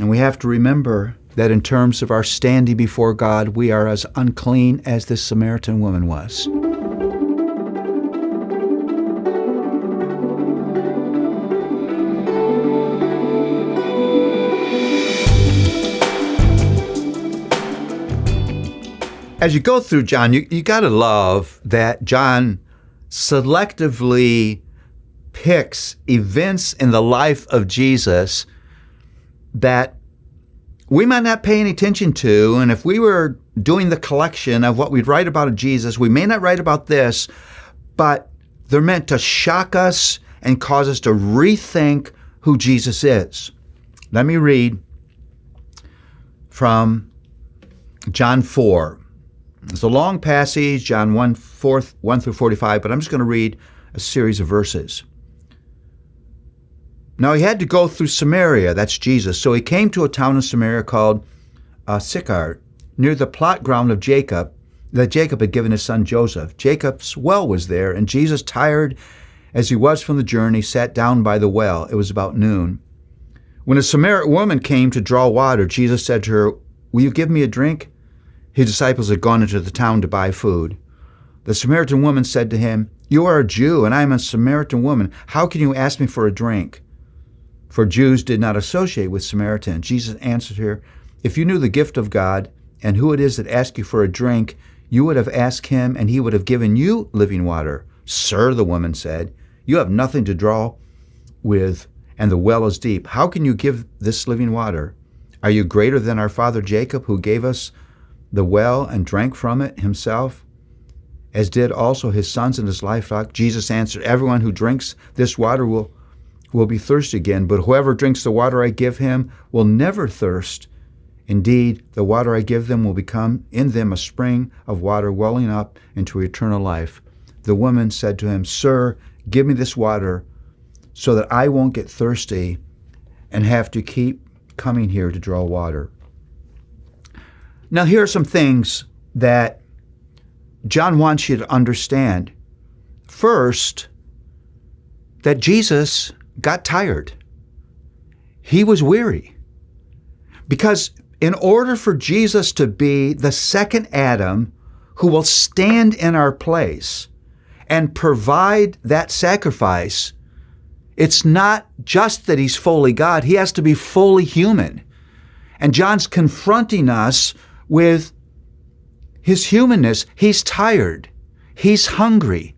And we have to remember that in terms of our standing before God, we are as unclean as this Samaritan woman was. As you go through John, you got to love that John selectively picks events in the life of Jesus that we might not pay any attention to. And if we were doing the collection of what we'd write about Jesus, we may not write about this, but they're meant to shock us and cause us to rethink who Jesus is. Let me read from John 4. It's a long passage, John 1 through 45, but I'm just going to read a series of verses. Now he had to go through Samaria, that's Jesus. So he came to a town in Samaria called Sychar, near the plot ground of Jacob, that Jacob had given his son Joseph. Jacob's well was there, and Jesus, tired as he was from the journey, sat down by the well. It was about noon. When a Samaritan woman came to draw water, Jesus said to her, "Will you give me a drink?" His disciples had gone into the town to buy food. The Samaritan woman said to him, "You are a Jew, and I am a Samaritan woman. How can you ask me for a drink?" For Jews did not associate with Samaritans. Jesus answered her, "If you knew the gift of God and who it is that asks you for a drink, you would have asked him, and he would have given you living water." "Sir," the woman said, "you have nothing to draw with, and the well is deep. How can you give this living water? Are you greater than our father Jacob, who gave us the well and drank from it himself, as did also his sons and his livestock?" Jesus answered, "Everyone who drinks this water will be thirsty again, but whoever drinks the water I give him will never thirst. Indeed, the water I give them will become in them a spring of water welling up into eternal life." The woman said to him, "Sir, give me this water so that I won't get thirsty and have to keep coming here to draw water." Now, here are some things that John wants you to understand. First, that Jesus got tired. He was weary. Because in order for Jesus to be the second Adam who will stand in our place and provide that sacrifice, it's not just that he's fully God, he has to be fully human. And John's confronting us with his humanness. He's tired. He's hungry.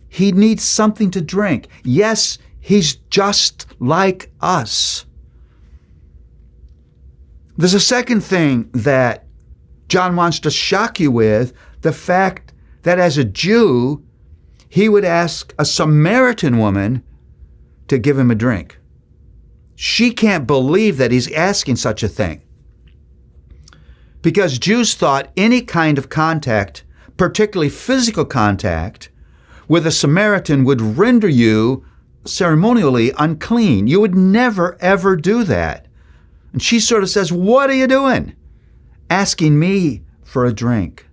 He needs something to drink. Yes, he's just like us. There's a second thing that John wants to shock you with, the fact that as a Jew, he would ask a Samaritan woman to give him a drink. She can't believe that he's asking such a thing. Because Jews thought any kind of contact, particularly physical contact, with a Samaritan would render you ceremonially unclean. You would never, ever do that. And she sort of says, "What are you doing? Asking me for a drink."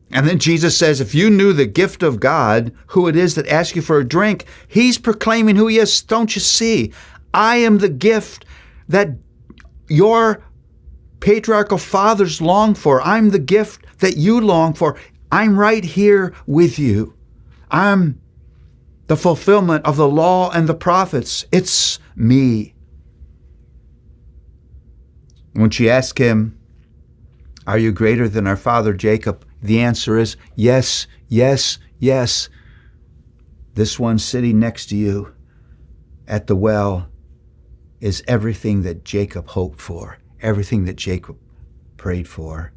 And then Jesus says, if you knew the gift of God, who it is that asks you for a drink, he's proclaiming who he is. Don't you see? I am the gift that your patriarchal fathers long for. I'm the gift that you long for. I'm right here with you. I'm the fulfillment of the law and the prophets. It's me. When she asked him, "Are you greater than our father Jacob?" the answer is yes, yes, yes. This one sitting next to you at the well is everything that Jacob hoped for, everything that Jacob prayed for.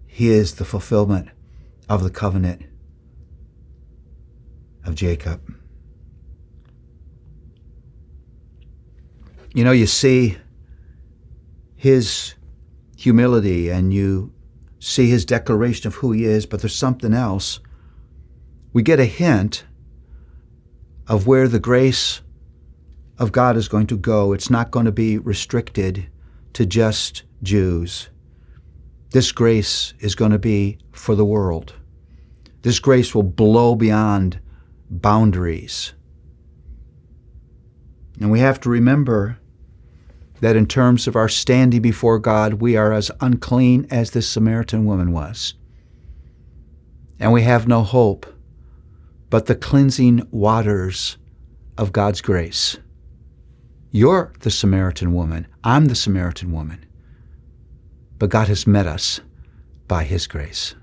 He is the fulfillment of the covenant of Jacob. You know, you see his humility and you see his declaration of who he is, but there's something else. We get a hint of where the grace of God is going to go. It's not going to be restricted to just Jews. This grace is going to be for the world. This grace will blow beyond boundaries. And we have to remember that in terms of our standing before God, we are as unclean as this Samaritan woman was. And we have no hope but the cleansing waters of God's grace. You're the Samaritan woman. I'm the Samaritan woman. But God has met us by His grace.